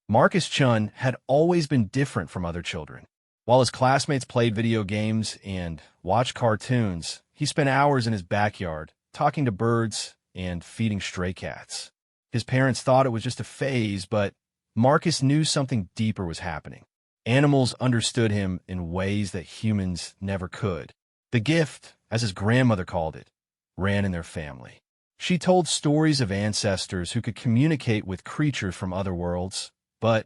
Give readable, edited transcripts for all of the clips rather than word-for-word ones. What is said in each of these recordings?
Marcus Chun had always been different from other children. While his classmates played video games and watched cartoons, he spent hours in his backyard, talking to birds and feeding stray cats. His parents thought it was just a phase, but Marcus knew something deeper was happening. Animals understood him in ways that humans never could. The gift, as his grandmother called it, ran in their family. She told stories of ancestors who could communicate with creatures from other worlds, but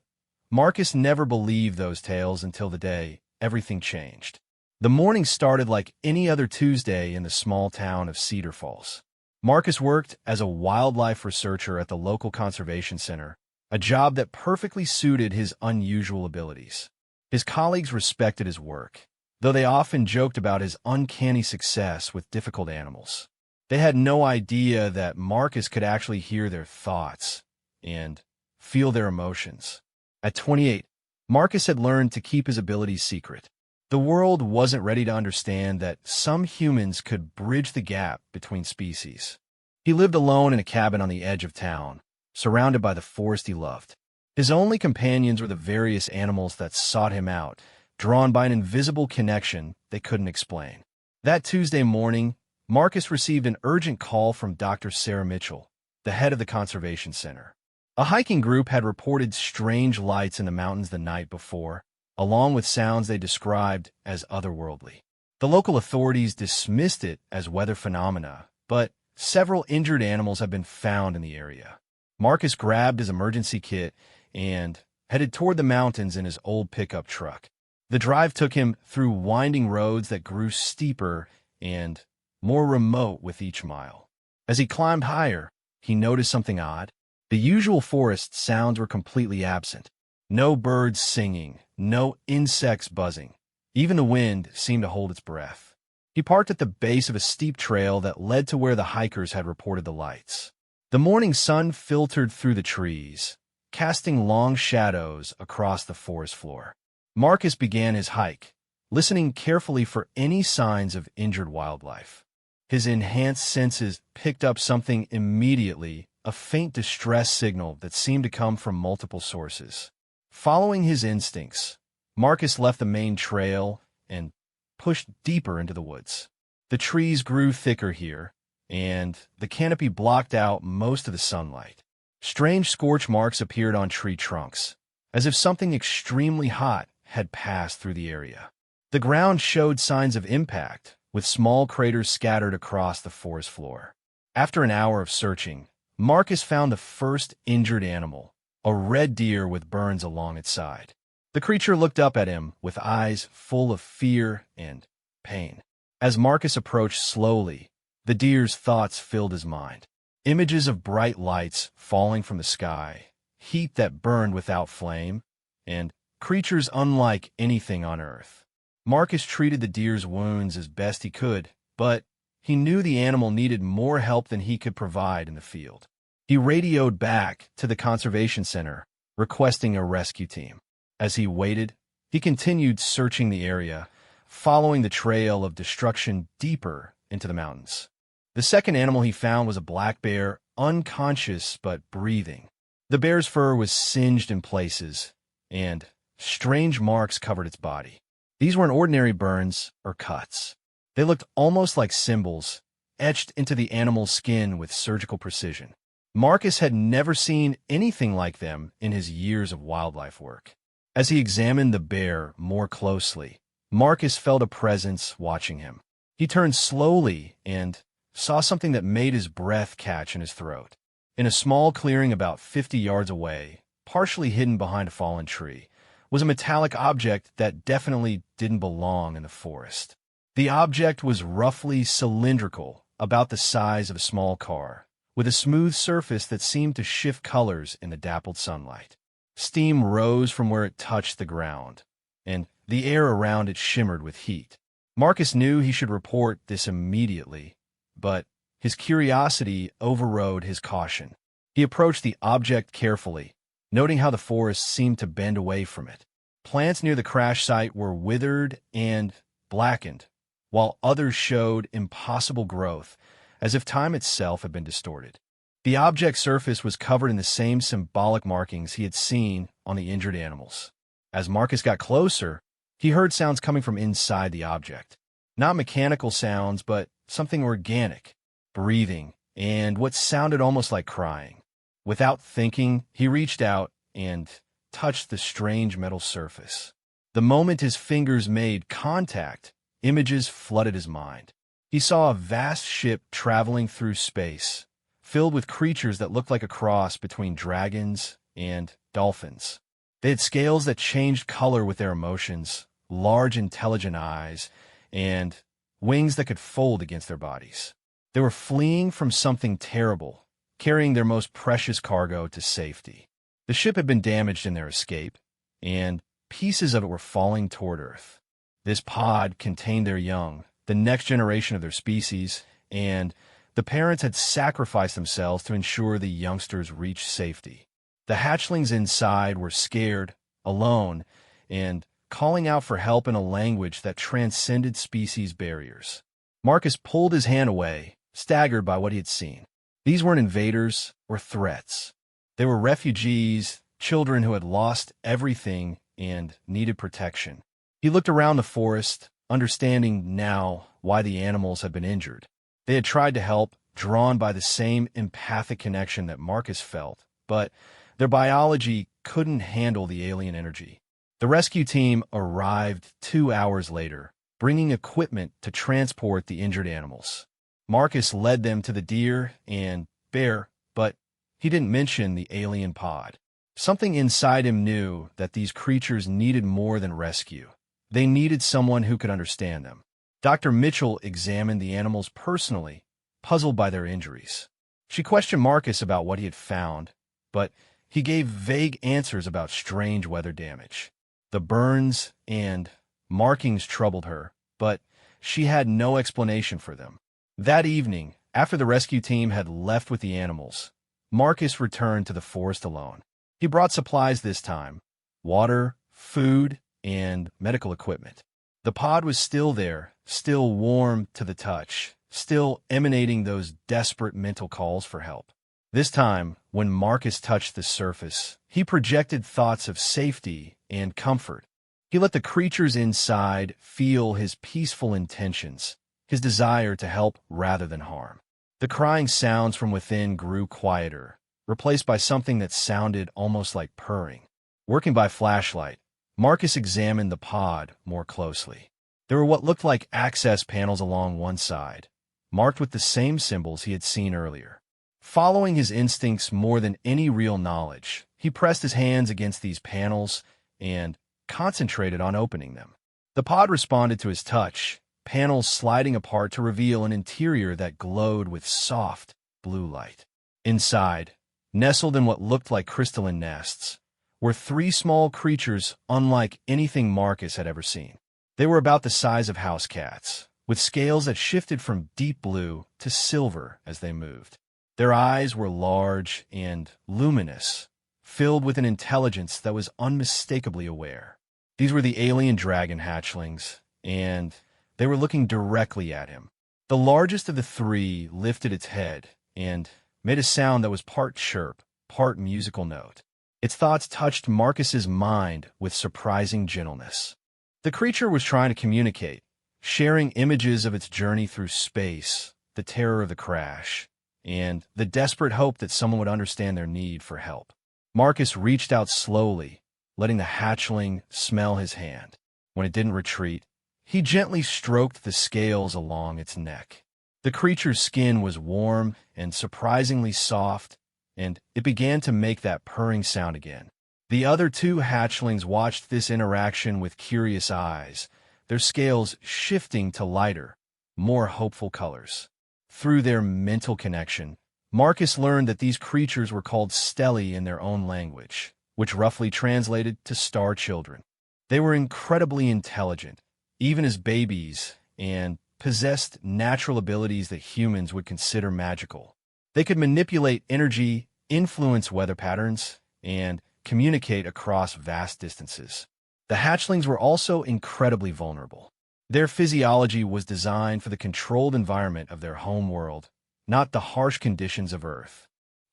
Marcus never believed those tales until the day everything changed. The morning started like any other Tuesday in the small town of Cedar Falls. Marcus worked as a wildlife researcher at the local conservation center, a job that perfectly suited his unusual abilities. His colleagues respected his work, though they often joked about his uncanny success with difficult animals. They had no idea that Marcus could actually hear their thoughts and feel their emotions. At 28, Marcus had learned to keep his abilities secret. The world wasn't ready to understand that some humans could bridge the gap between species. He lived alone in a cabin on the edge of town, surrounded by the forest he loved. His only companions were the various animals that sought him out, drawn by an invisible connection they couldn't explain. That Tuesday morning, Marcus received an urgent call from Dr. Sarah Mitchell, the head of the conservation center. A hiking group had reported strange lights in the mountains the night before, along with sounds they described as otherworldly. The local authorities dismissed it as weather phenomena, but several injured animals have been found in the area. Marcus grabbed his emergency kit and headed toward the mountains in his old pickup truck. The drive took him through winding roads that grew steeper and more remote with each mile. As he climbed higher, he noticed something odd. The usual forest sounds were completely absent. No birds singing, no insects buzzing. Even the wind seemed to hold its breath. He parked at the base of a steep trail that led to where the hikers had reported the lights. The morning sun filtered through the trees, casting long shadows across the forest floor. Marcus began his hike, listening carefully for any signs of injured wildlife. His enhanced senses picked up something immediately, a faint distress signal that seemed to come from multiple sources. Following his instincts, Marcus left the main trail and pushed deeper into the woods. The trees grew thicker here, and the canopy blocked out most of the sunlight. Strange scorch marks appeared on tree trunks, as if something extremely hot had passed through the area. The ground showed signs of impact, with small craters scattered across the forest floor. After an hour of searching, Marcus found the first injured animal, a red deer with burns along its side. The creature looked up at him with eyes full of fear and pain. As Marcus approached slowly, the deer's thoughts filled his mind. Images of bright lights falling from the sky, heat that burned without flame, and creatures unlike anything on Earth. Marcus treated the deer's wounds as best he could, but he knew the animal needed more help than he could provide in the field. He radioed back to the conservation center, requesting a rescue team. As he waited, he continued searching the area, following the trail of destruction deeper into the mountains. The second animal he found was a black bear, unconscious but breathing. The bear's fur was singed in places, and strange marks covered its body. These weren't ordinary burns or cuts. They looked almost like symbols, etched into the animal's skin with surgical precision. Marcus had never seen anything like them in his years of wildlife work. As he examined the bear more closely, Marcus felt a presence watching him. He turned slowly and saw something that made his breath catch in his throat. In a small clearing about 50 yards away, partially hidden behind a fallen tree, was a metallic object that definitely didn't belong in the forest. The object was roughly cylindrical, about the size of a small car, with a smooth surface that seemed to shift colors in the dappled sunlight. Steam rose from where it touched the ground, and the air around it shimmered with heat. Marcus knew he should report this immediately, but his curiosity overrode his caution. He approached the object carefully, noting how the forest seemed to bend away from it. Plants near the crash site were withered and blackened, while others showed impossible growth, as if time itself had been distorted. The object's surface was covered in the same symbolic markings he had seen on the injured animals. As Marcus got closer, he heard sounds coming from inside the object. Not mechanical sounds, but something organic, breathing, and what sounded almost like crying. Without thinking, he reached out and touched the strange metal surface. The moment his fingers made contact, images flooded his mind. He saw a vast ship traveling through space, filled with creatures that looked like a cross between dragons and dolphins. They had scales that changed color with their emotions, large intelligent eyes, and wings that could fold against their bodies. They were fleeing from something terrible, carrying their most precious cargo to safety. The ship had been damaged in their escape, and pieces of it were falling toward Earth. This pod contained their young, the next generation of their species, and the parents had sacrificed themselves to ensure the youngsters reached safety. The hatchlings inside were scared, alone, and calling out for help in a language that transcended species barriers. Marcus pulled his hand away, staggered by what he had seen. These weren't invaders or threats. They were refugees, children who had lost everything and needed protection. He looked around the forest, understanding now why the animals had been injured. They had tried to help, drawn by the same empathic connection that Marcus felt, but their biology couldn't handle the alien energy. The rescue team arrived 2 hours later, bringing equipment to transport the injured animals. Marcus led them to the deer and bear, but he didn't mention the alien pod. Something inside him knew that these creatures needed more than rescue. They needed someone who could understand them. Dr. Mitchell examined the animals personally, puzzled by their injuries. She questioned Marcus about what he had found, but he gave vague answers about strange weather damage. The burns and markings troubled her, but she had no explanation for them. That evening, after the rescue team had left with the animals, Marcus returned to the forest alone. He brought supplies this time: water, food, and medical equipment. The pod was still there, still warm to the touch, still emanating those desperate mental calls for help. This time, when Marcus touched the surface, he projected thoughts of safety and comfort. He let the creatures inside feel his peaceful intentions, his desire to help rather than harm. The crying sounds from within grew quieter, replaced by something that sounded almost like purring. Working by flashlight, Marcus examined the pod more closely. There were what looked like access panels along one side, marked with the same symbols he had seen earlier. Following his instincts more than any real knowledge, he pressed his hands against these panels and concentrated on opening them. The pod responded to his touch, panels sliding apart to reveal an interior that glowed with soft, blue light. Inside, nestled in what looked like crystalline nests, were 3 small creatures unlike anything Marcus had ever seen. They were about the size of house cats, with scales that shifted from deep blue to silver as they moved. Their eyes were large and luminous, filled with an intelligence that was unmistakably aware. These were the alien dragon hatchlings, and they were looking directly at him. The largest of the 3 lifted its head and made a sound that was part chirp, part musical note. Its thoughts touched Marcus's mind with surprising gentleness. The creature was trying to communicate, sharing images of its journey through space, the terror of the crash, and the desperate hope that someone would understand their need for help. Marcus reached out slowly, letting the hatchling smell his hand. When it didn't retreat, he gently stroked the scales along its neck. The creature's skin was warm and surprisingly soft, and it began to make that purring sound again. The other 2 hatchlings watched this interaction with curious eyes, their scales shifting to lighter, more hopeful colors. Through their mental connection, Marcus learned that these creatures were called Stelli in their own language, which roughly translated to star children. They were incredibly intelligent, even as babies, and possessed natural abilities that humans would consider magical. They could manipulate energy, influence weather patterns, and communicate across vast distances. The hatchlings were also incredibly vulnerable. Their physiology was designed for the controlled environment of their home world, not the harsh conditions of Earth.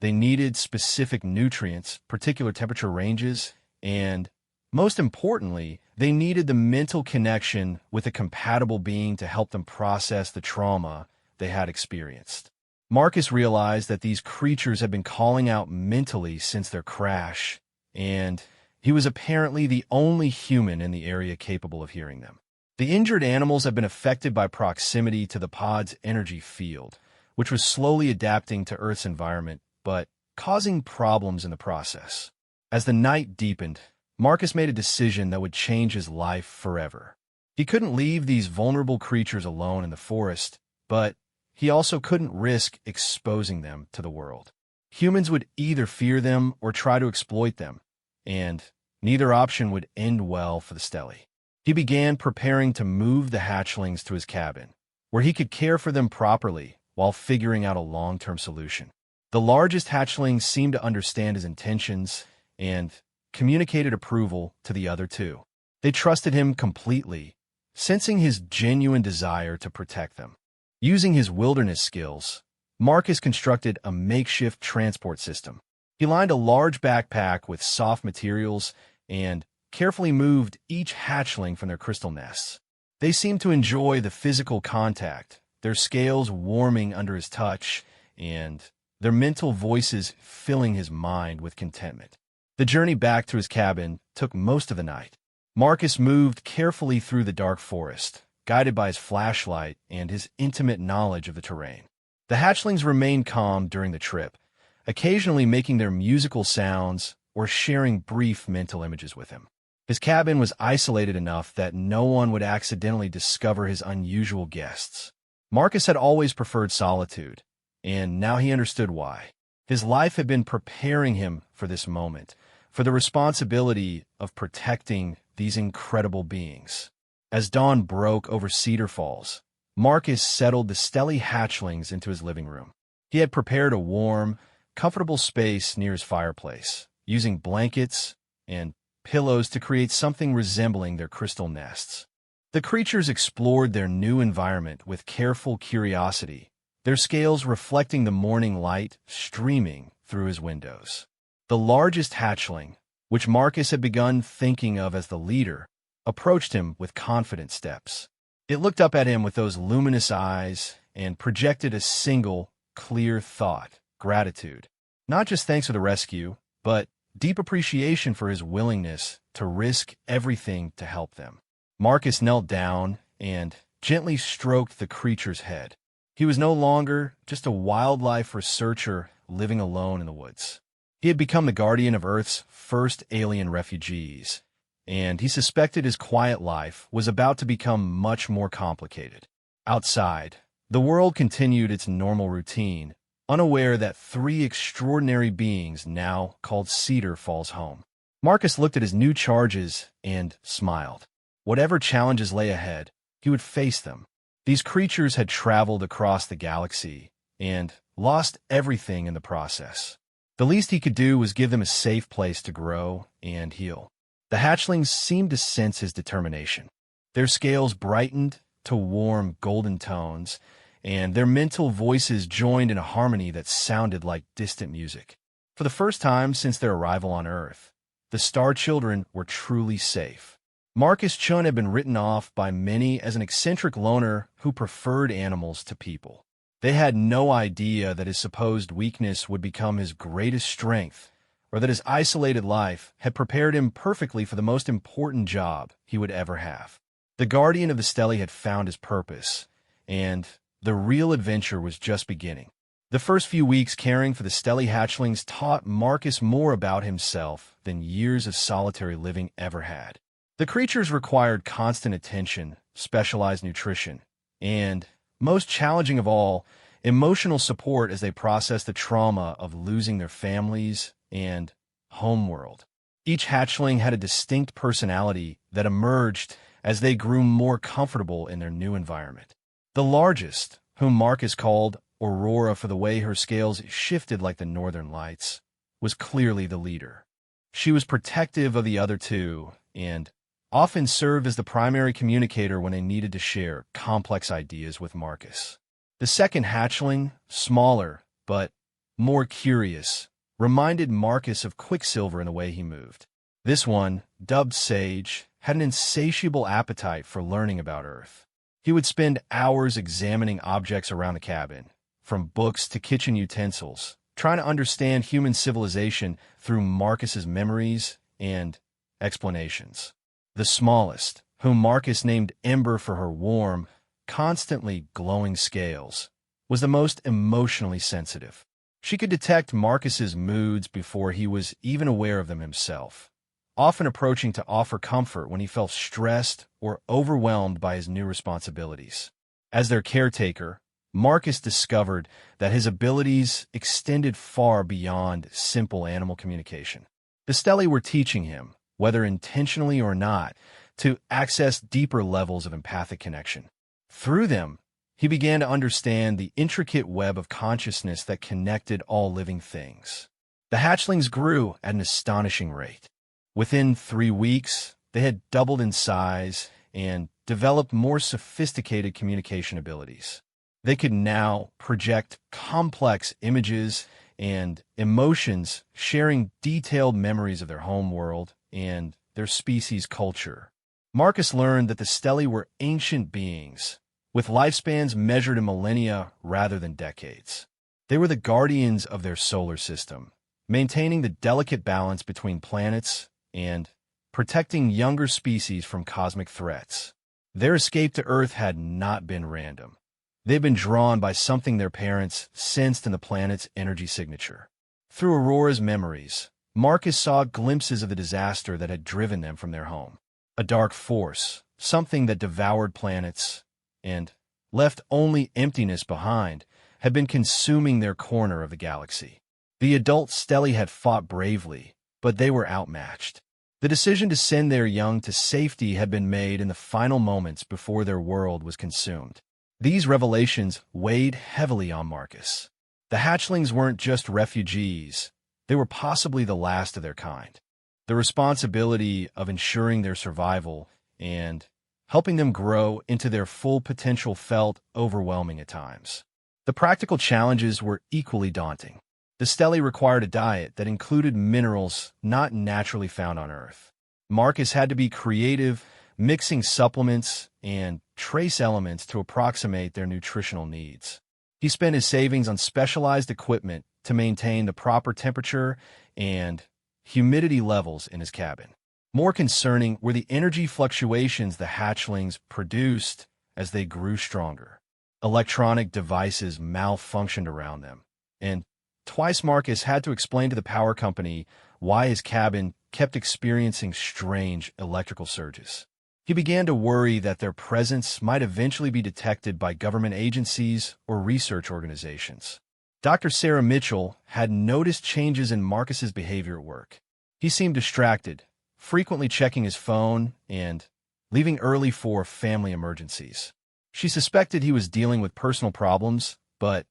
They needed specific nutrients, particular temperature ranges, and, most importantly, they needed the mental connection with a compatible being to help them process the trauma they had experienced. Marcus realized that these creatures had been calling out mentally since their crash, and he was apparently the only human in the area capable of hearing them. The injured animals had been affected by proximity to the pod's energy field, which was slowly adapting to Earth's environment, but causing problems in the process. As the night deepened, Marcus made a decision that would change his life forever. He couldn't leave these vulnerable creatures alone in the forest, but he also couldn't risk exposing them to the world. Humans would either fear them or try to exploit them, and neither option would end well for the Steli. He began preparing to move the hatchlings to his cabin, where he could care for them properly while figuring out a long-term solution. The largest hatchling seemed to understand his intentions and communicated approval to the other two. They trusted him completely, sensing his genuine desire to protect them. Using his wilderness skills, Marcus constructed a makeshift transport system. He lined a large backpack with soft materials and carefully moved each hatchling from their crystal nests. They seemed to enjoy the physical contact, their scales warming under his touch, and their mental voices filling his mind with contentment. The journey back to his cabin took most of the night. Marcus moved carefully through the dark forest, guided by his flashlight and his intimate knowledge of the terrain. The hatchlings remained calm during the trip, occasionally making their musical sounds or sharing brief mental images with him. His cabin was isolated enough that no one would accidentally discover his unusual guests. Marcus had always preferred solitude, and now he understood why. His life had been preparing him for this moment, for the responsibility of protecting these incredible beings. As dawn broke over Cedar Falls, Marcus settled the Steli hatchlings into his living room. He had prepared a warm, comfortable space near his fireplace, using blankets and pillows to create something resembling their crystal nests. The creatures explored their new environment with careful curiosity, their scales reflecting the morning light streaming through his windows. The largest hatchling, which Marcus had begun thinking of as the leader, approached him with confident steps. It looked up at him with those luminous eyes and projected a single, clear thought: gratitude. Not just thanks for the rescue, but deep appreciation for his willingness to risk everything to help them. Marcus knelt down and gently stroked the creature's head. He was no longer just a wildlife researcher living alone in the woods. He had become the guardian of Earth's first alien refugees, and he suspected his quiet life was about to become much more complicated. Outside, the world continued its normal routine, unaware that three extraordinary beings now called Cedar Falls home. Marcus looked at his new charges and smiled. Whatever challenges lay ahead, he would face them. These creatures had traveled across the galaxy and lost everything in the process. The least he could do was give them a safe place to grow and heal. The hatchlings seemed to sense his determination. Their scales brightened to warm golden tones, and their mental voices joined in a harmony that sounded like distant music. For the first time since their arrival on Earth, the Star Children were truly safe. Marcus Chun had been written off by many as an eccentric loner who preferred animals to people. They had no idea that his supposed weakness would become his greatest strength, or that his isolated life had prepared him perfectly for the most important job he would ever have. The guardian of the Steli had found his purpose, and the real adventure was just beginning. The first few weeks caring for the Steli hatchlings taught Marcus more about himself than years of solitary living ever had. The creatures required constant attention, specialized nutrition, and, most challenging of all, emotional support as they processed the trauma of losing their families and homeworld. Each hatchling had a distinct personality that emerged as they grew more comfortable in their new environment. The largest, whom Marcus called Aurora for the way her scales shifted like the northern lights, was clearly the leader. She was protective of the other two and often served as the primary communicator when they needed to share complex ideas with Marcus. The second hatchling, smaller but more curious, reminded Marcus of Quicksilver in the way he moved. This one, dubbed Sage, had an insatiable appetite for learning about Earth. He would spend hours examining objects around the cabin, from books to kitchen utensils, trying to understand human civilization through Marcus's memories and explanations. The smallest, whom Marcus named Ember for her warm, constantly glowing scales, was the most emotionally sensitive. She could detect Marcus's moods before he was even aware of them himself, often approaching to offer comfort when he felt stressed or overwhelmed by his new responsibilities. As their caretaker, Marcus discovered that his abilities extended far beyond simple animal communication. The Stelli were teaching him, whether intentionally or not, to access deeper levels of empathic connection. Through them, he began to understand the intricate web of consciousness that connected all living things. The hatchlings grew at an astonishing rate. Within 3 weeks, they had doubled in size and developed more sophisticated communication abilities. They could now project complex images and emotions, sharing detailed memories of their home world and their species' culture. Marcus learned that the Stelli were ancient beings, with lifespans measured in millennia rather than decades. They were the guardians of their solar system, maintaining the delicate balance between planets and protecting younger species from cosmic threats. Their escape to Earth had not been random. They'd been drawn by something their parents sensed in the planet's energy signature. Through Aurora's memories, Marcus saw glimpses of the disaster that had driven them from their home. A dark force, something that devoured planets and left only emptiness behind, had been consuming their corner of the galaxy. The adult Stelli had fought bravely, but they were outmatched. The decision to send their young to safety had been made in the final moments before their world was consumed. These revelations weighed heavily on Marcus. The hatchlings weren't just refugees, they were possibly the last of their kind. The responsibility of ensuring their survival and helping them grow into their full potential felt overwhelming at times. The practical challenges were equally daunting. The Stelli required a diet that included minerals not naturally found on Earth. Marcus had to be creative, mixing supplements and trace elements to approximate their nutritional needs. He spent his savings on specialized equipment to maintain the proper temperature and humidity levels in his cabin. More concerning were the energy fluctuations the hatchlings produced as they grew stronger. Electronic devices malfunctioned around them, and twice Marcus had to explain to the power company why his cabin kept experiencing strange electrical surges. He began to worry that their presence might eventually be detected by government agencies or research organizations. Dr. Sarah Mitchell had noticed changes in Marcus's behavior at work. He seemed distracted, frequently checking his phone and leaving early for family emergencies. She suspected he was dealing with personal problems, but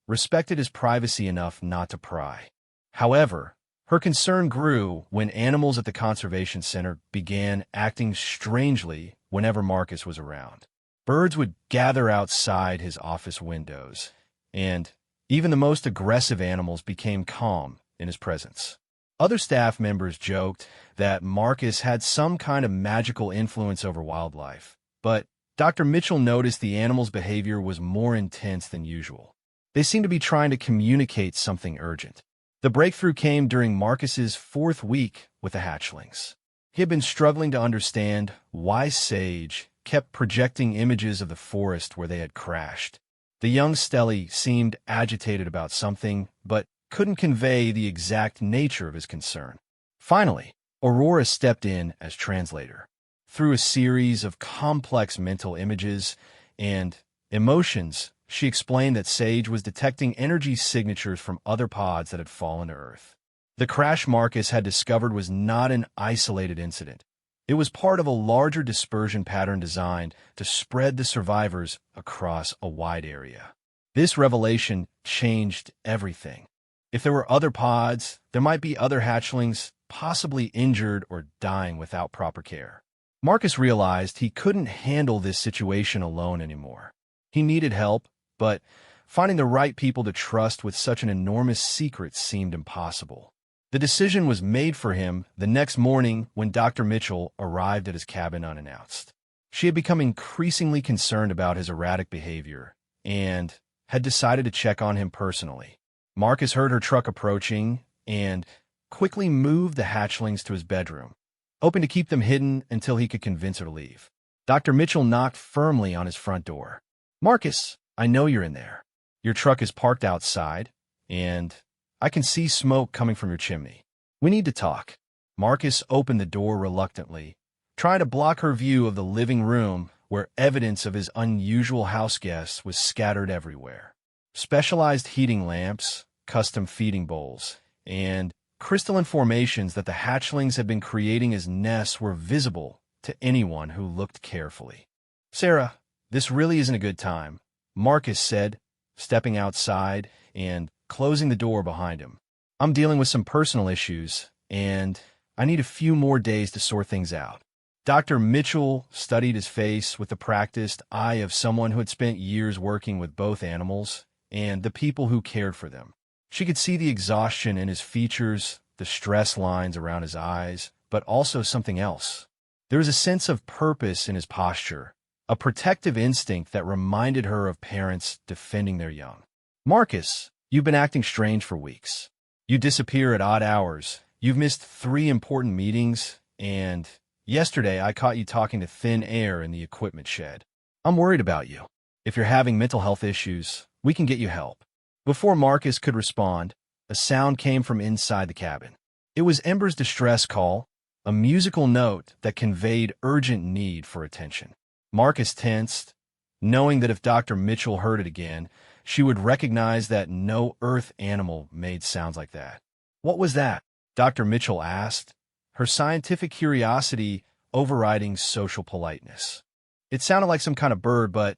respected his privacy enough not to pry. However, her concern grew when animals at the conservation center began acting strangely whenever Marcus was around. Birds would gather outside his office windows, and even the most aggressive animals became calm in his presence. Other staff members joked that Marcus had some kind of magical influence over wildlife, but Dr. Mitchell noticed the animals' behavior was more intense than usual. They seemed to be trying to communicate something urgent. The breakthrough came during Marcus's 4th week with the hatchlings. He had been struggling to understand why Sage kept projecting images of the forest where they had crashed. The young Stelli seemed agitated about something, but couldn't convey the exact nature of his concern. Finally, Aurora stepped in as translator. Through a series of complex mental images and emotions, she explained that Sage was detecting energy signatures from other pods that had fallen to Earth. The crash Marcus had discovered was not an isolated incident. It was part of a larger dispersion pattern designed to spread the survivors across a wide area. This revelation changed everything. If there were other pods, there might be other hatchlings, possibly injured or dying without proper care. Marcus realized he couldn't handle this situation alone anymore. He needed help, but Finding the right people to trust with such an enormous secret seemed impossible. The decision was made for him the next morning when Dr. Mitchell arrived at his cabin unannounced. She had become increasingly concerned about his erratic behavior and had decided to check on him personally. Marcus heard her truck approaching and quickly moved the hatchlings to his bedroom, hoping to keep them hidden until he could convince her to leave. Dr. Mitchell knocked firmly on his front door. "Marcus, I know you're in there. Your truck is parked outside, and I can see smoke coming from your chimney. We need to talk." Marcus opened the door reluctantly, trying to block her view of the living room where evidence of his unusual house guests was scattered everywhere. Specialized heating lamps, custom feeding bowls, and crystalline formations that the hatchlings had been creating as nests were visible to anyone who looked carefully. "Sarah, this really isn't a good time," Marcus said, stepping outside and closing the door behind him. "I'm dealing with some personal issues, and I need a few more days to sort things out." Dr. Mitchell studied his face with the practiced eye of someone who had spent years working with both animals and the people who cared for them. She could see the exhaustion in his features, the stress lines around his eyes, but also something else. There was a sense of purpose in his posture, a protective instinct that reminded her of parents defending their young. "Marcus, you've been acting strange for weeks. You disappear at odd hours. You've missed 3 important meetings, and yesterday I caught you talking to thin air in the equipment shed. I'm worried about you. If you're having mental health issues, we can get you help." Before Marcus could respond, a sound came from inside the cabin. It was Ember's distress call, a musical note that conveyed urgent need for attention. Marcus tensed, knowing that if Dr. Mitchell heard it again, she would recognize that no Earth animal made sounds like that. "What was that?" Dr. Mitchell asked, her scientific curiosity overriding social politeness. "It sounded like some kind of bird, but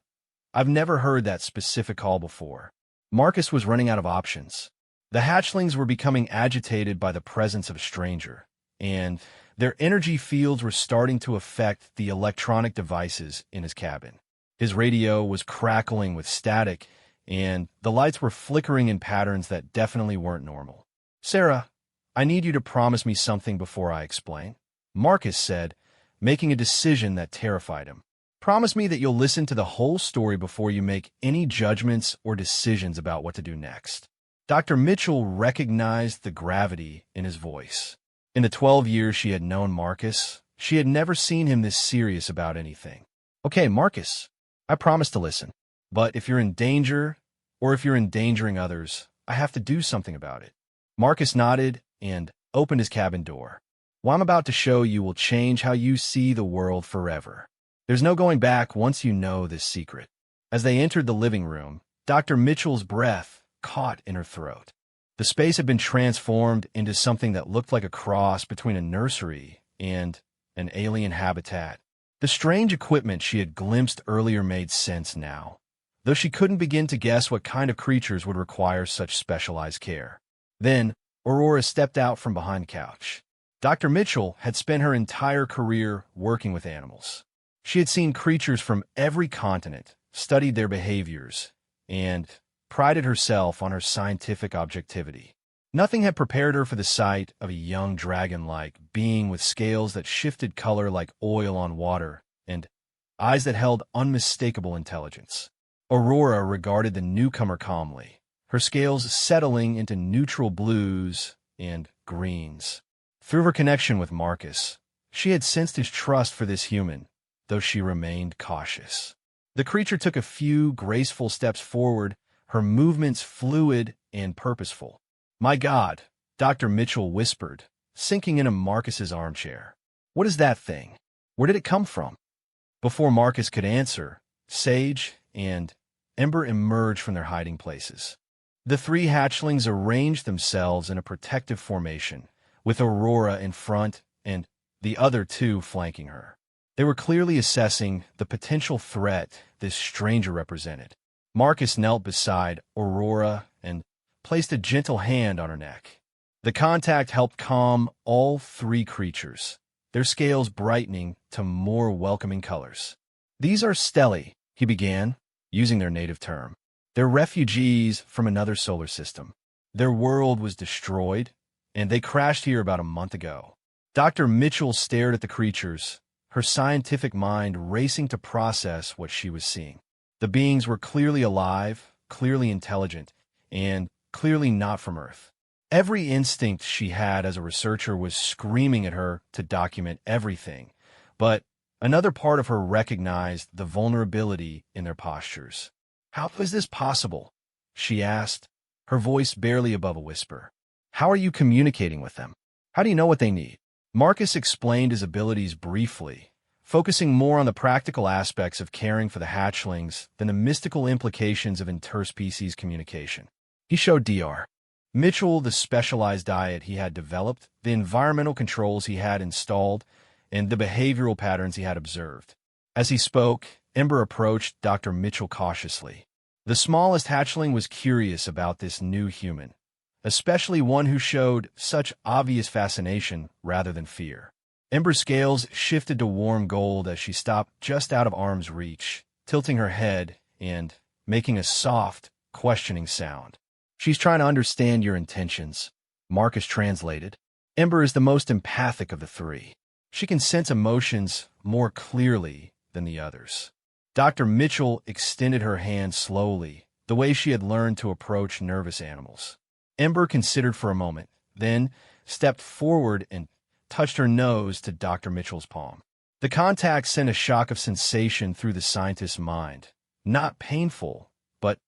I've never heard that specific call before." Marcus was running out of options. The hatchlings were becoming agitated by the presence of a stranger, and their energy fields were starting to affect the electronic devices in his cabin. His radio was crackling with static, and the lights were flickering in patterns that definitely weren't normal. "Sarah, I need you to promise me something before I explain," Marcus said, making a decision that terrified him. "Promise me that you'll listen to the whole story before you make any judgments or decisions about what to do next." Dr. Mitchell recognized the gravity in his voice. In the 12 years she had known Marcus, she had never seen him this serious about anything. "Okay, Marcus, I promise to listen. But if you're in danger, or if you're endangering others, I have to do something about it." Marcus nodded and opened his cabin door. "What I'm about to show you will change how you see the world forever. There's no going back once you know this secret." As they entered the living room, Dr. Mitchell's breath caught in her throat. The space had been transformed into something that looked like a cross between a nursery and an alien habitat. The strange equipment she had glimpsed earlier made sense now, though she couldn't begin to guess what kind of creatures would require such specialized care. Then, Aurora stepped out from behind the couch. Dr. Mitchell had spent her entire career working with animals. She had seen creatures from every continent, studied their behaviors, and prided herself on her scientific objectivity. Nothing had prepared her for the sight of a young dragon-like being with scales that shifted color like oil on water and eyes that held unmistakable intelligence. Aurora regarded the newcomer calmly, her scales settling into neutral blues and greens. Through her connection with Marcus, she had sensed his trust for this human, though she remained cautious. The creature took a few graceful steps forward, her movements fluid and purposeful. "My God," Dr. Mitchell whispered, sinking into Marcus's armchair. "What is that thing? Where did it come from?" Before Marcus could answer, Sage and Ember emerged from their hiding places. The 3 hatchlings arranged themselves in a protective formation, with Aurora in front and the other 2 flanking her. They were clearly assessing the potential threat this stranger represented. Marcus knelt beside Aurora and placed a gentle hand on her neck. The contact helped calm all 3 creatures, their scales brightening to more welcoming colors. "These are Stelli," he began, using their native term. They're refugees from another solar system. Their world was destroyed, and they crashed here about a month ago. Dr. Mitchell stared at the creatures, her scientific mind racing to process what she was seeing. The beings were clearly alive, clearly intelligent, and clearly not from Earth. Every instinct she had as a researcher was screaming at her to document everything, but another part of her recognized the vulnerability in their postures. "How is this possible?" she asked, her voice barely above a whisper. "How are you communicating with them? How do you know what they need?" Marcus explained his abilities briefly, focusing more on the practical aspects of caring for the hatchlings than the mystical implications of interspecies communication. He showed Dr. Mitchell the specialized diet he had developed, the environmental controls he had installed, and the behavioral patterns he had observed. As he spoke, Ember approached Dr. Mitchell cautiously. The smallest hatchling was curious about this new human, especially one who showed such obvious fascination rather than fear. Ember's scales shifted to warm gold as she stopped just out of arm's reach, tilting her head and making a soft, questioning sound. "She's trying to understand your intentions," Marcus translated. Ember is the most empathic of the three. She can sense emotions more clearly than the others. Dr. Mitchell extended her hand slowly, the way she had learned to approach nervous animals. Ember considered for a moment, then stepped forward and touched her nose to Dr. Mitchell's palm. The contact sent a shock of sensation through the scientist's mind, not painful, but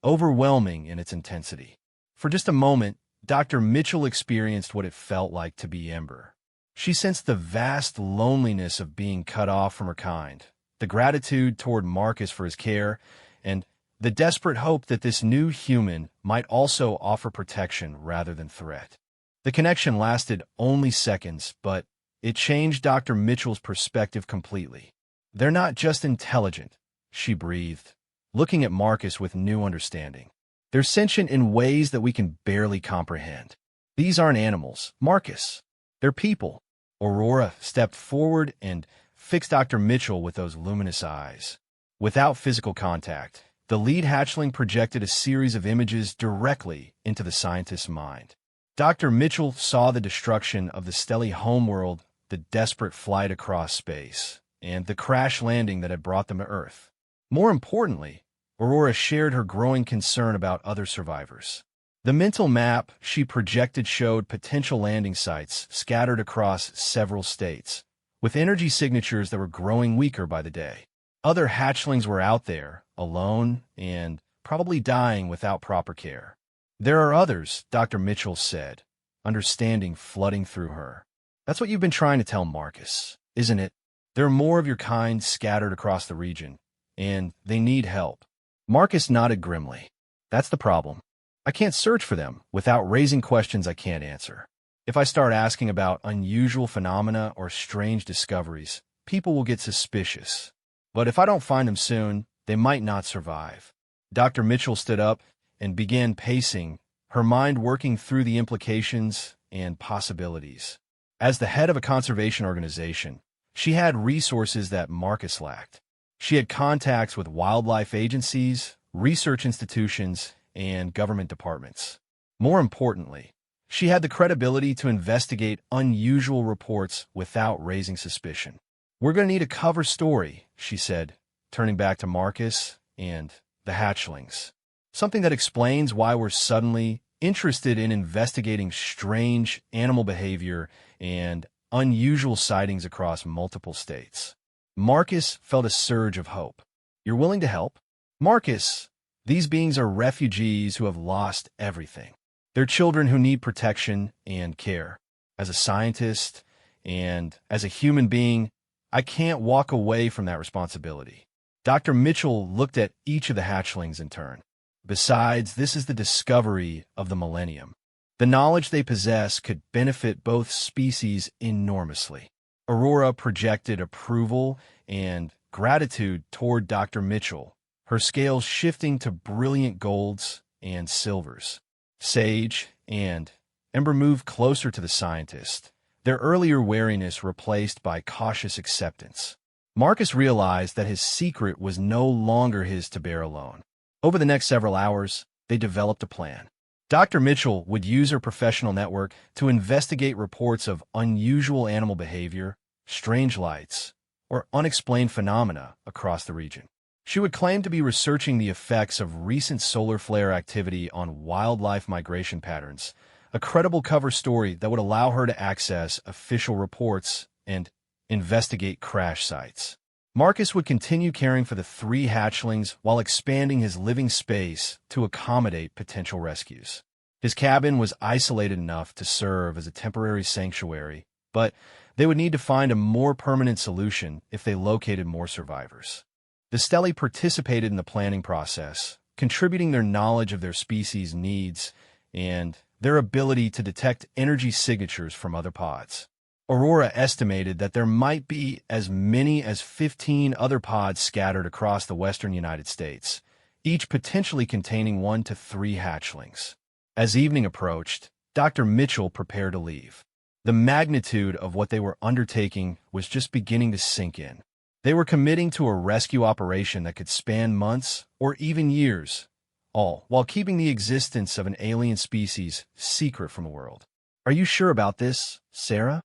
overwhelming in its intensity. For just a moment, Dr. Mitchell experienced what it felt like to be Ember. She sensed the vast loneliness of being cut off from her kind, the gratitude toward Marcus for his care, and the desperate hope that this new human might also offer protection rather than threat. The connection lasted only seconds, but it changed Dr. Mitchell's perspective completely. "They're not just intelligent," she breathed, looking at Marcus with new understanding. "They're sentient in ways that we can barely comprehend. These aren't animals, Marcus. They're people." Aurora stepped forward and fixed Dr. Mitchell with those luminous eyes. Without physical contact, the lead hatchling projected a series of images directly into the scientist's mind. Dr. Mitchell saw the destruction of the Stelly homeworld, the desperate flight across space, and the crash landing that had brought them to Earth. More importantly, Aurora shared her growing concern about other survivors. The mental map she projected showed potential landing sites scattered across several states, with energy signatures that were growing weaker by the day. Other hatchlings were out there, alone, and probably dying without proper care. "There are others," Dr. Mitchell said, understanding flooding through her. "That's what you've been trying to tell Marcus, isn't it? There are more of your kind scattered across the region, and they need help." Marcus nodded grimly. "That's the problem. I can't search for them without raising questions I can't answer. If I start asking about unusual phenomena or strange discoveries, people will get suspicious. But if I don't find them soon, they might not survive." Dr. Mitchell stood up and began pacing, her mind working through the implications and possibilities. As the head of a conservation organization, she had resources that Marcus lacked. She had contacts with wildlife agencies, research institutions, and government departments. More importantly, she had the credibility to investigate unusual reports without raising suspicion. "We're going to need a cover story," she said, turning back to Marcus and the hatchlings. "Something that explains why we're suddenly interested in investigating strange animal behavior and unusual sightings across multiple states." Marcus felt a surge of hope. "You're willing to help?" "Marcus, these beings are refugees who have lost everything. They're children who need protection and care. As a scientist and as a human being, I can't walk away from that responsibility." Dr. Mitchell looked at each of the hatchlings in turn. "Besides, this is the discovery of the millennium. The knowledge they possess could benefit both species enormously." Aurora projected approval and gratitude toward Dr. Mitchell, her scales shifting to brilliant golds and silvers. Sage and Ember moved closer to the scientist, their earlier wariness replaced by cautious acceptance. Marcus realized that his secret was no longer his to bear alone. Over the next several hours, they developed a plan. Dr. Mitchell would use her professional network to investigate reports of unusual animal behavior, strange lights, or unexplained phenomena across the region. She would claim to be researching the effects of recent solar flare activity on wildlife migration patterns, a credible cover story that would allow her to access official reports and investigate crash sites. Marcus would continue caring for the 3 hatchlings while expanding his living space to accommodate potential rescues. His cabin was isolated enough to serve as a temporary sanctuary, but they would need to find a more permanent solution if they located more survivors. The Stelli participated in the planning process, contributing their knowledge of their species' needs and their ability to detect energy signatures from other pods. Aurora estimated that there might be as many as 15 other pods scattered across the western United States, each potentially containing 1 to 3 hatchlings. As evening approached, Dr. Mitchell prepared to leave. The magnitude of what they were undertaking was just beginning to sink in. They were committing to a rescue operation that could span months or even years, all while keeping the existence of an alien species secret from the world. "Are you sure about this, Sarah?"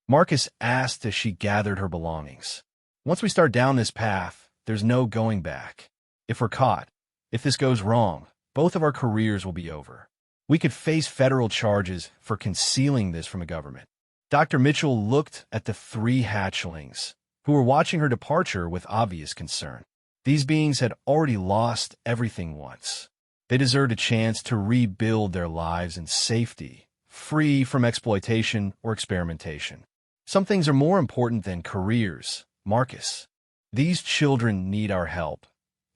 Marcus asked as she gathered her belongings. "Once we start down this path, there's no going back. If we're caught, if this goes wrong, both of our careers will be over. We could face federal charges for concealing this from the government." Dr. Mitchell looked at the 3 hatchlings, who were watching her departure with obvious concern. These beings had already lost everything once. They deserved a chance to rebuild their lives in safety, free from exploitation or experimentation. "Some things are more important than careers, Marcus. These children need our help,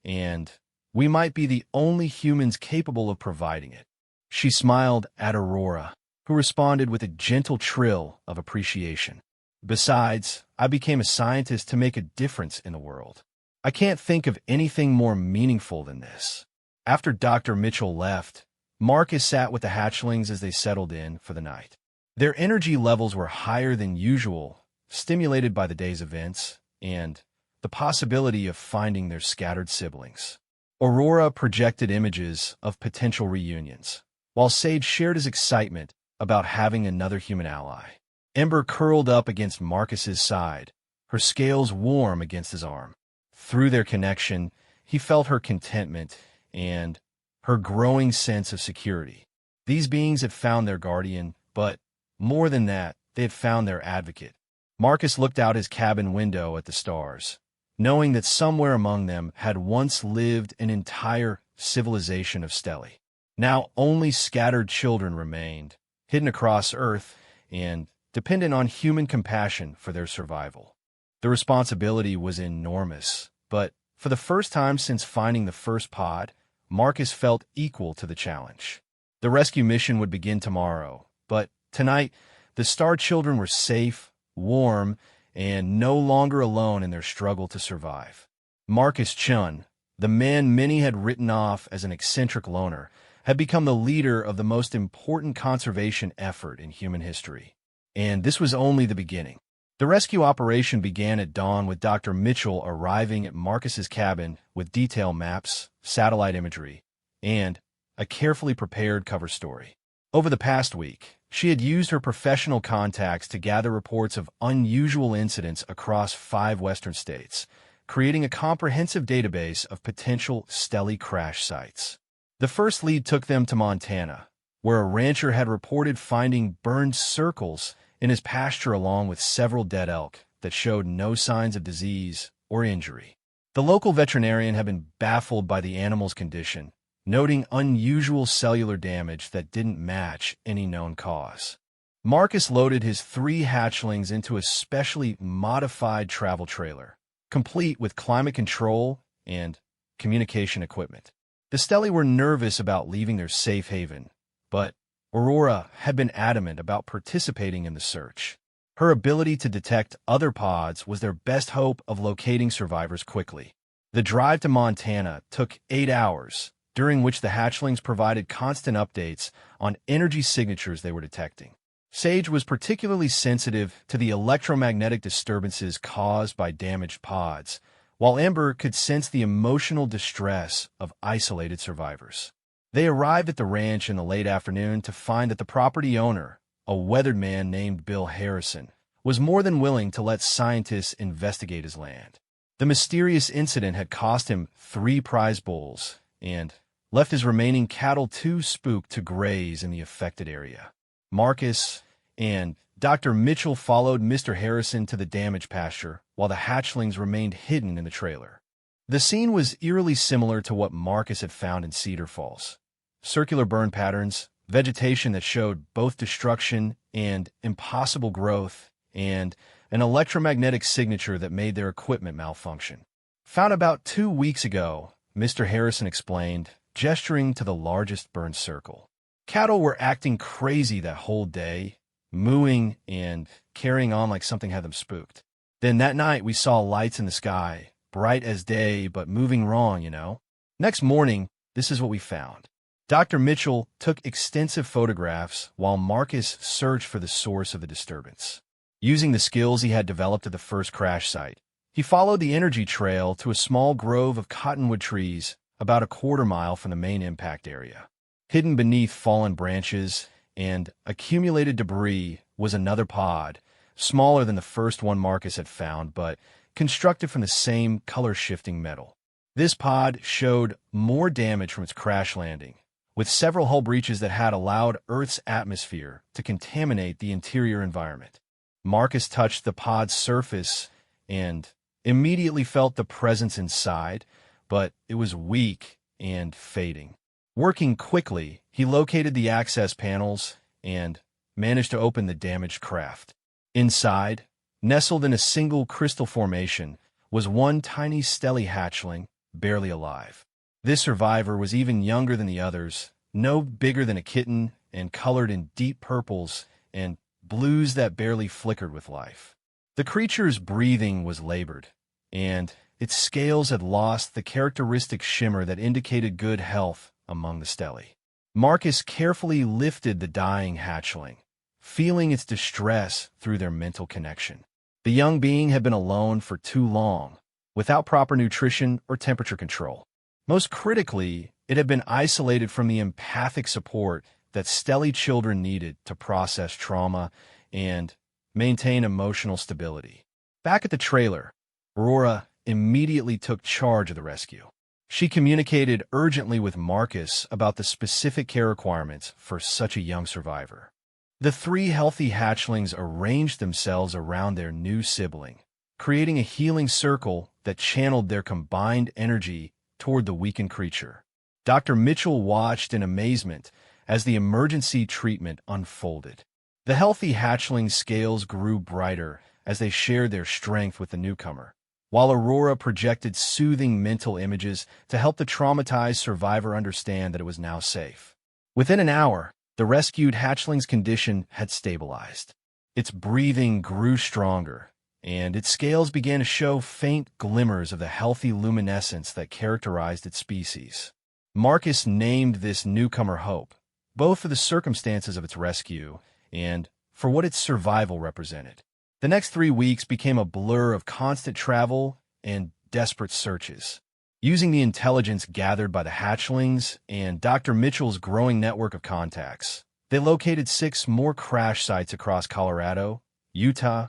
and we might be the only humans capable of providing it." She smiled at Aurora, who responded with a gentle trill of appreciation. "Besides, I became a scientist to make a difference in the world. I can't think of anything more meaningful than this." After Dr. Mitchell left, Marcus sat with the hatchlings as they settled in for the night. Their energy levels were higher than usual, stimulated by the day's events and the possibility of finding their scattered siblings. Aurora projected images of potential reunions, while Sage shared his excitement about having another human ally. Ember curled up against Marcus's side, her scales warm against his arm. Through their connection, he felt her contentment and her growing sense of security. These beings had found their guardian, but more than that, they had found their advocate. Marcus looked out his cabin window at the stars, knowing that somewhere among them had once lived an entire civilization of Stelli. Now only scattered children remained, hidden across Earth and dependent on human compassion for their survival. The responsibility was enormous, but for the first time since finding the first pod, Marcus felt equal to the challenge. The rescue mission would begin tomorrow, but tonight, the Star Children were safe, warm, and no longer alone in their struggle to survive. Marcus Chun, the man many had written off as an eccentric loner, had become the leader of the most important conservation effort in human history. And this was only the beginning. The rescue operation began at dawn with Dr. Mitchell arriving at Marcus's cabin with detail maps, satellite imagery, and a carefully prepared cover story. Over the past week, she had used her professional contacts to gather reports of unusual incidents across 5 western states, creating a comprehensive database of potential Stelli crash sites. The first lead took them to Montana, where a rancher had reported finding burned circles in his pasture along with several dead elk that showed no signs of disease or injury. The local veterinarian had been baffled by the animal's condition, noting unusual cellular damage that didn't match any known cause. Marcus loaded his 3 hatchlings into a specially modified travel trailer, complete with climate control and communication equipment. The Stelli were nervous about leaving their safe haven, but Aurora had been adamant about participating in the search. Her ability to detect other pods was their best hope of locating survivors quickly. The drive to Montana took 8 hours, during which the hatchlings provided constant updates on energy signatures they were detecting. Sage was particularly sensitive to the electromagnetic disturbances caused by damaged pods, while Amber could sense the emotional distress of isolated survivors. They arrived at the ranch in the late afternoon to find that the property owner, a weathered man named Bill Harrison, was more than willing to let scientists investigate his land. The mysterious incident had cost him 3 prize bulls and left his remaining cattle too spooked to graze in the affected area. Marcus and Dr. Mitchell followed Mr. Harrison to the damaged pasture, while the hatchlings remained hidden in the trailer. The scene was eerily similar to what Marcus had found in Cedar Falls. Circular burn patterns, vegetation that showed both destruction and impossible growth, and an electromagnetic signature that made their equipment malfunction. Found about 2 weeks ago, Mr. Harrison explained, gesturing to the largest burned circle. Cattle were acting crazy that whole day, mooing and carrying on like something had them spooked. Then that night we saw lights in the sky, bright as day but moving wrong, you know. Next morning, this is what we found. Dr. Mitchell took extensive photographs while Marcus searched for the source of the disturbance. Using the skills he had developed at the first crash site, he followed the energy trail to a small grove of cottonwood trees about a quarter-mile from the main impact area. Hidden beneath fallen branches and accumulated debris was another pod, smaller than the first one Marcus had found, but constructed from the same color-shifting metal. This pod showed more damage from its crash landing, with several hull breaches that had allowed Earth's atmosphere to contaminate the interior environment. Marcus touched the pod's surface and immediately felt the presence inside, but it was weak and fading. Working quickly, he located the access panels and managed to open the damaged craft. Inside, nestled in a single crystal formation, was one tiny stelly hatchling, barely alive. This survivor was even younger than the others, no bigger than a kitten, and colored in deep purples and blues that barely flickered with life. The creature's breathing was labored, and its scales had lost the characteristic shimmer that indicated good health among the stelly. Marcus carefully lifted the dying hatchling, feeling its distress through their mental connection. The young being had been alone for too long, without proper nutrition or temperature control. Most critically, it had been isolated from the empathic support that stelly children needed to process trauma and maintain emotional stability. Back at the trailer, Aurora immediately took charge of the rescue. She communicated urgently with Marcus about the specific care requirements for such a young survivor. The 3 healthy hatchlings arranged themselves around their new sibling, creating a healing circle that channeled their combined energy toward the weakened creature. Dr. Mitchell watched in amazement as the emergency treatment unfolded. The healthy hatchlings' scales grew brighter as they shared their strength with the newcomer, while Aurora projected soothing mental images to help the traumatized survivor understand that it was now safe. Within an hour, the rescued hatchling's condition had stabilized. Its breathing grew stronger, and its scales began to show faint glimmers of the healthy luminescence that characterized its species. Marcus named this newcomer Hope, both for the circumstances of its rescue and for what its survival represented. The next 3 weeks became a blur of constant travel and desperate searches. Using the intelligence gathered by the hatchlings and Dr. Mitchell's growing network of contacts, they located 6 more crash sites across Colorado, Utah,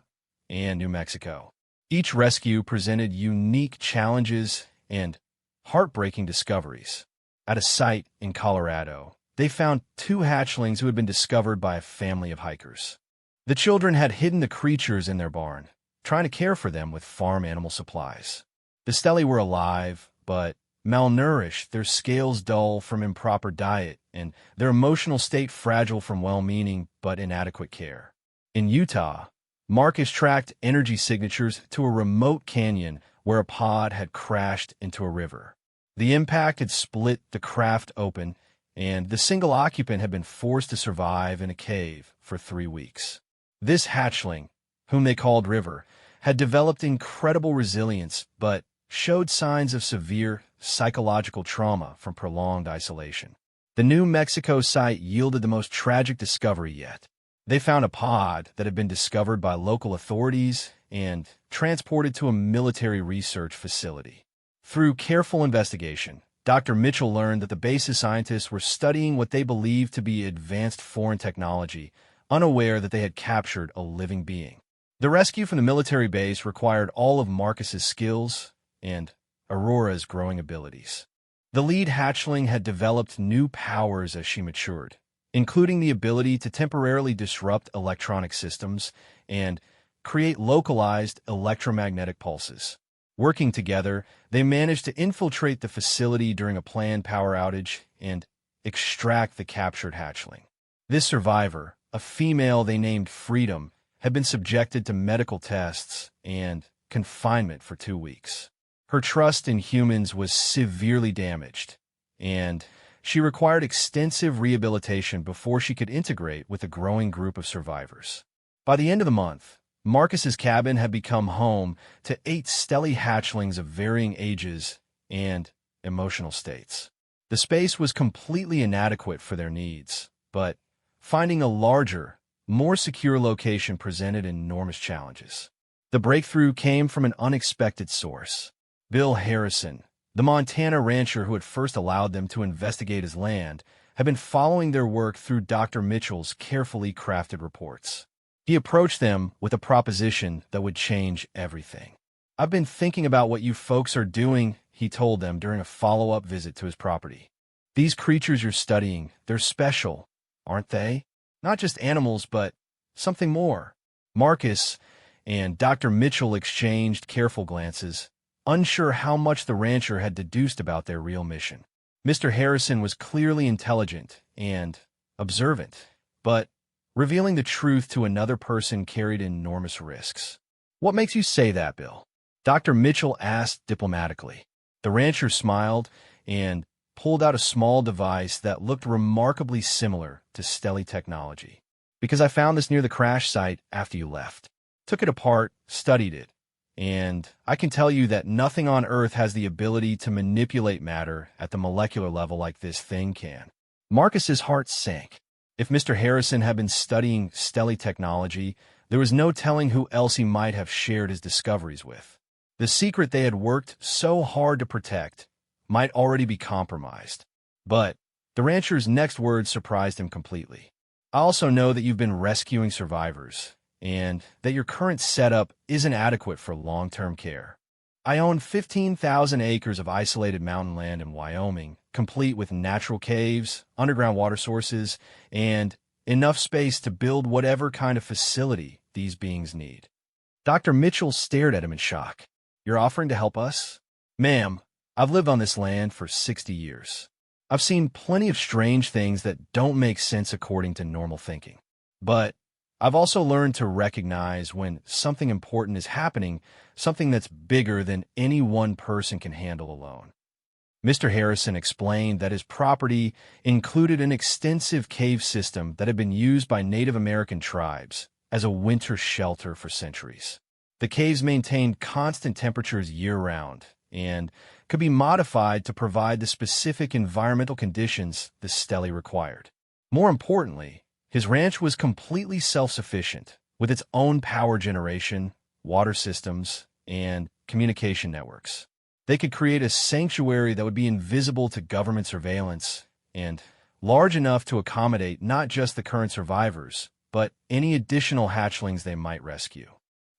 and New Mexico. Each rescue presented unique challenges and heartbreaking discoveries. At a site in Colorado, they found 2 hatchlings who had been discovered by a family of hikers. The children had hidden the creatures in their barn, trying to care for them with farm animal supplies. The stelly were alive, but malnourished, their scales dull from improper diet, and their emotional state fragile from well-meaning but inadequate care. In Utah, Marcus tracked energy signatures to a remote canyon where a pod had crashed into a river. The impact had split the craft open, and the single occupant had been forced to survive in a cave for 3 weeks. This hatchling, whom they called River, had developed incredible resilience but showed signs of severe psychological trauma from prolonged isolation. The New Mexico site yielded the most tragic discovery yet. They found a pod that had been discovered by local authorities and transported to a military research facility. Through careful investigation, Dr. Mitchell learned that the base's scientists were studying what they believed to be advanced foreign technology, unaware that they had captured a living being. The rescue from the military base required all of Marcus's skills and Aurora's growing abilities. The lead hatchling had developed new powers as she matured, including the ability to temporarily disrupt electronic systems and create localized electromagnetic pulses. Working together, they managed to infiltrate the facility during a planned power outage and extract the captured hatchling. This survivor, a female they named Freedom, had been subjected to medical tests and confinement for 2 weeks. Her trust in humans was severely damaged, and she required extensive rehabilitation before she could integrate with a growing group of survivors. By the end of the month, Marcus's cabin had become home to 8 stelly hatchlings of varying ages and emotional states. The space was completely inadequate for their needs, but finding a larger, more secure location presented enormous challenges. The breakthrough came from an unexpected source. Bill Harrison, the Montana rancher who had first allowed them to investigate his land, had been following their work through Dr. Mitchell's carefully crafted reports. He approached them with a proposition that would change everything. "I've been thinking about what you folks are doing," he told them during a follow-up visit to his property. "These creatures you're studying, they're special, aren't they? Not just animals, but something more." Marcus and Dr. Mitchell exchanged careful glances, unsure how much the rancher had deduced about their real mission. Mr. Harrison was clearly intelligent and observant, but revealing the truth to another person carried enormous risks. "What makes you say that, Bill?" Dr. Mitchell asked diplomatically. The rancher smiled and pulled out a small device that looked remarkably similar to stelly technology. "Because I found this near the crash site after you left. Took it apart, studied it, and I can tell you that nothing on Earth has the ability to manipulate matter at the molecular level like this thing can." Marcus's heart sank. If Mr. Harrison had been studying stelly technology, there was no telling who else he might have shared his discoveries with. The secret they had worked so hard to protect might already be compromised. But the rancher's next words surprised him completely. "I also know that you've been rescuing survivors, and that your current setup isn't adequate for long-term care. I own 15,000 acres of isolated mountain land in Wyoming, complete with natural caves, underground water sources, and enough space to build whatever kind of facility these beings need." Dr. Mitchell stared at him in shock. "You're offering to help us?" "Ma'am, I've lived on this land for 60 years. I've seen plenty of strange things that don't make sense according to normal thinking. But I've also learned to recognize when something important is happening, something that's bigger than any one person can handle alone." Mr. Harrison explained that his property included an extensive cave system that had been used by Native American tribes as a winter shelter for centuries. The caves maintained constant temperatures year-round and could be modified to provide the specific environmental conditions the stelly required. More importantly, his ranch was completely self-sufficient, with its own power generation, water systems, and communication networks. They could create a sanctuary that would be invisible to government surveillance and large enough to accommodate not just the current survivors, but any additional hatchlings they might rescue.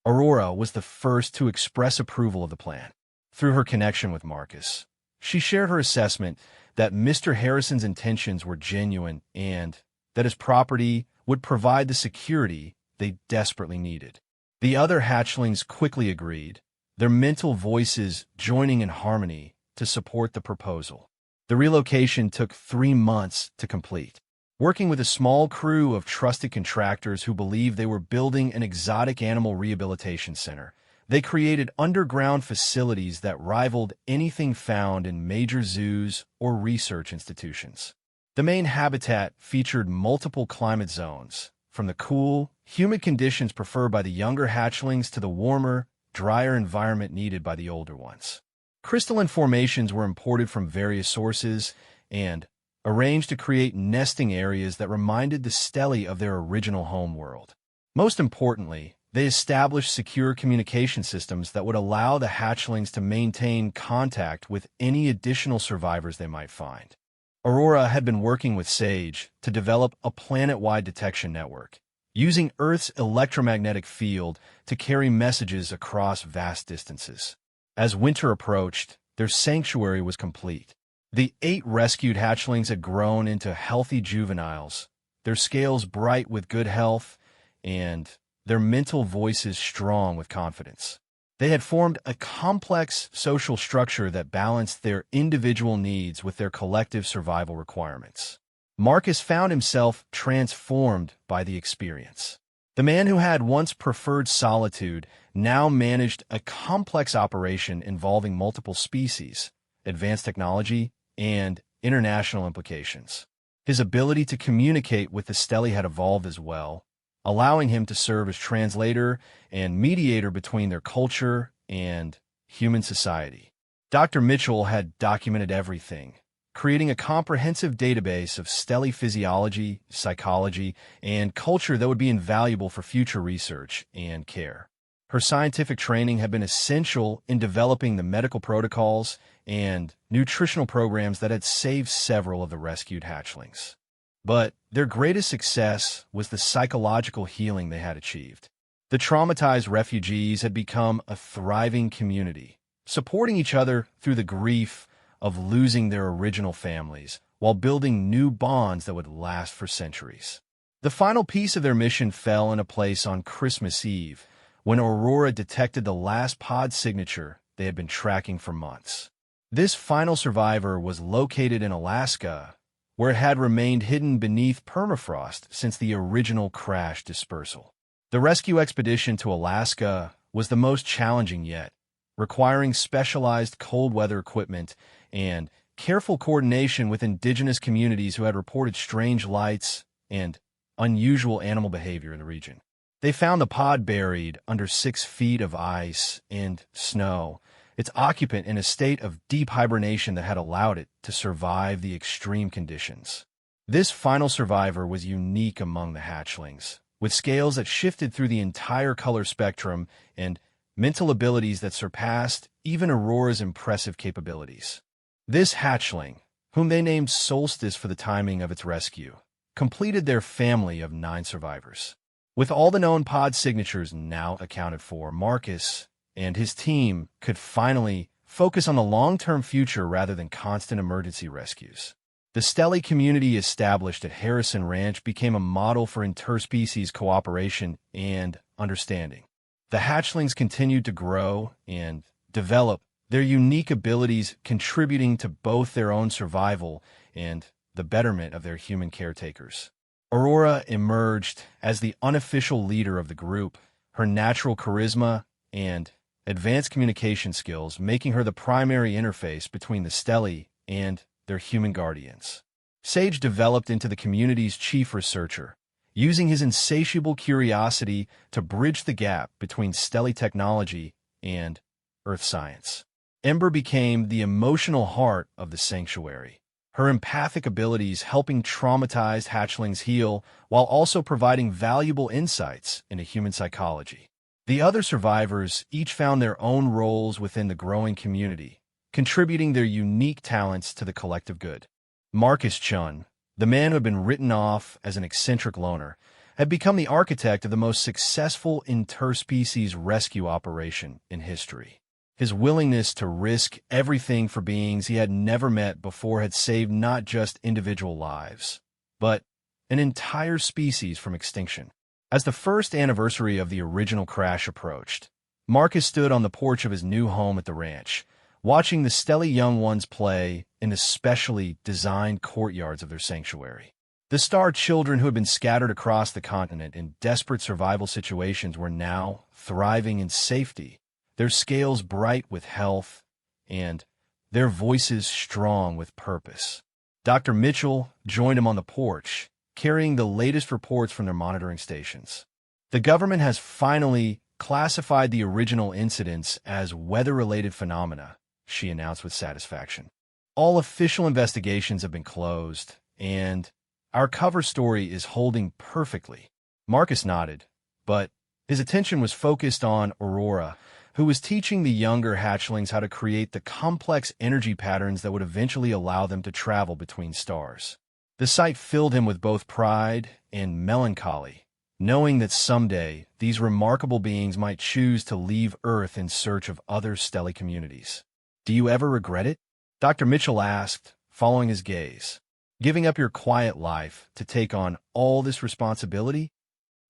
Aurora was the first to express approval of the plan. Through her connection with Marcus, she shared her assessment that Mr. Harrison's intentions were genuine and that his property would provide the security they desperately needed. The other hatchlings quickly agreed, their mental voices joining in harmony to support the proposal. The relocation took 3 months to complete. Working with a small crew of trusted contractors who believed they were building an exotic animal rehabilitation center, they created underground facilities that rivaled anything found in major zoos or research institutions. The main habitat featured multiple climate zones, from the cool, humid conditions preferred by the younger hatchlings to the warmer, drier environment needed by the older ones. Crystalline formations were imported from various sources and arranged to create nesting areas that reminded the stelly of their original home world. Most importantly, They established secure communication systems that would allow the hatchlings to maintain contact with any additional survivors they might find. Aurora had been working with Sage to develop a planet-wide detection network, using Earth's electromagnetic field to carry messages across vast distances. As winter approached, their sanctuary was complete. The 8 rescued hatchlings had grown into healthy juveniles, their scales bright with good health, and their mental voices strong with confidence. They had formed a complex social structure that balanced their individual needs with their collective survival requirements. Marcus found himself transformed by the experience. The man who had once preferred solitude now managed a complex operation involving multiple species, advanced technology, and international implications. His ability to communicate with the Steli had evolved as well, allowing him to serve as translator and mediator between their culture and human society. Dr. Mitchell had documented everything, creating a comprehensive database of Steli physiology, psychology, and culture that would be invaluable for future research and care. Her scientific training had been essential in developing the medical protocols and nutritional programs that had saved several of the rescued hatchlings. But their greatest success was the psychological healing they had achieved. The traumatized refugees had become a thriving community, supporting each other through the grief of losing their original families, while building new bonds that would last for centuries. The final piece of their mission fell into place on Christmas Eve, when Aurora detected the last pod signature they had been tracking for months. This final survivor was located in Alaska, where it had remained hidden beneath permafrost since the original crash dispersal. The rescue expedition to Alaska was the most challenging yet, requiring specialized cold weather equipment and careful coordination with indigenous communities who had reported strange lights and unusual animal behavior in the region. They found the pod buried under 6 feet of ice and snow, its occupant in a state of deep hibernation that had allowed it to survive the extreme conditions. This final survivor was unique among the hatchlings, with scales that shifted through the entire color spectrum and mental abilities that surpassed even Aurora's impressive capabilities. This hatchling, whom they named Solstice for the timing of its rescue, completed their family of 9 survivors. With all the known pod signatures now accounted for, Marcus and his team could finally focus on the long-term future rather than constant emergency rescues. The Steli community established at Harrison Ranch became a model for interspecies cooperation and understanding. The hatchlings continued to grow and develop, their unique abilities contributing to both their own survival and the betterment of their human caretakers. Aurora emerged as the unofficial leader of the group, her natural charisma and advanced communication skills making her the primary interface between the Steli and their human guardians. Sage developed into the community's chief researcher, using his insatiable curiosity to bridge the gap between Steli technology and Earth science. Ember became the emotional heart of the sanctuary, her empathic abilities helping traumatized hatchlings heal while also providing valuable insights into human psychology. The other survivors each found their own roles within the growing community, contributing their unique talents to the collective good. Marcus Chun, the man who had been written off as an eccentric loner, had become the architect of the most successful interspecies rescue operation in history. His willingness to risk everything for beings he had never met before had saved not just individual lives, but an entire species from extinction. As the first anniversary of the original crash approached, Marcus stood on the porch of his new home at the ranch, watching the Steli young ones play in the specially designed courtyards of their sanctuary. The star children who had been scattered across the continent in desperate survival situations were now thriving in safety, their scales bright with health, and their voices strong with purpose. Dr. Mitchell joined him on the porch, carrying the latest reports from their monitoring stations. The government has finally classified the original incidents as weather-related phenomena, she announced with satisfaction. All official investigations have been closed, and our cover story is holding perfectly. Marcus nodded, but His attention was focused on Aurora, who was teaching the younger hatchlings how to create the complex energy patterns that would eventually allow them to travel between stars. The sight filled him with both pride and melancholy, knowing that someday these remarkable beings might choose to leave Earth in search of other stellar communities. "Do you ever regret it?" Dr. Mitchell asked, following his gaze. "Giving up your quiet life to take on all this responsibility?"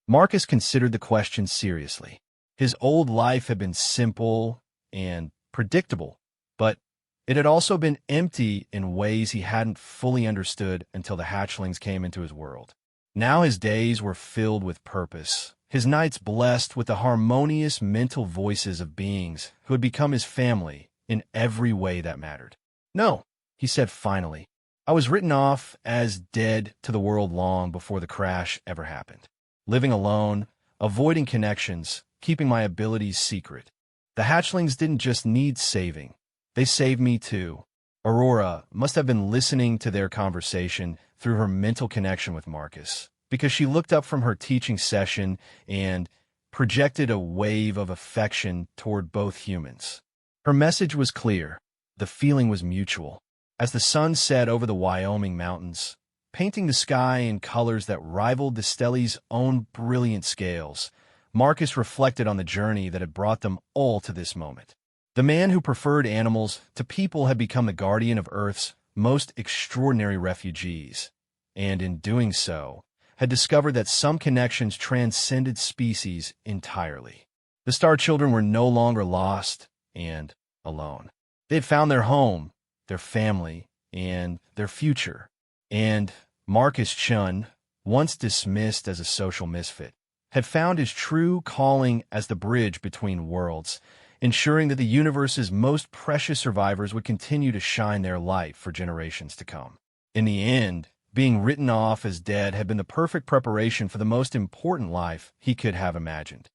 Marcus considered the question seriously. His old life had been simple and predictable, but it had also been empty in ways he hadn't fully understood until the hatchlings came into his world. Now his days were filled with purpose, his nights blessed with the harmonious mental voices of beings who had become his family in every way that mattered. "No," he said finally. "I was written off as dead to the world long before the crash ever happened. Living alone, avoiding connections, keeping my abilities secret. The hatchlings didn't just need saving. They saved me too." Aurora must have been listening to their conversation through her mental connection with Marcus, because she looked up from her teaching session and projected a wave of affection toward both humans. Her message was clear. The feeling was mutual. As the sun set over the Wyoming mountains, painting the sky in colors that rivaled the stelli's own brilliant scales, Marcus reflected on the journey that had brought them all to this moment. The man who preferred animals to people had become the guardian of Earth's most extraordinary refugees, and in doing so, had discovered that some connections transcended species entirely. The Star Children were no longer lost and alone. They had found their home, their family, and their future. And Marcus Chun, once dismissed as a social misfit, had found his true calling as the bridge between worlds, ensuring that the universe's most precious survivors would continue to shine their light for generations to come. In the end, being written off as dead had been the perfect preparation for the most important life he could have imagined.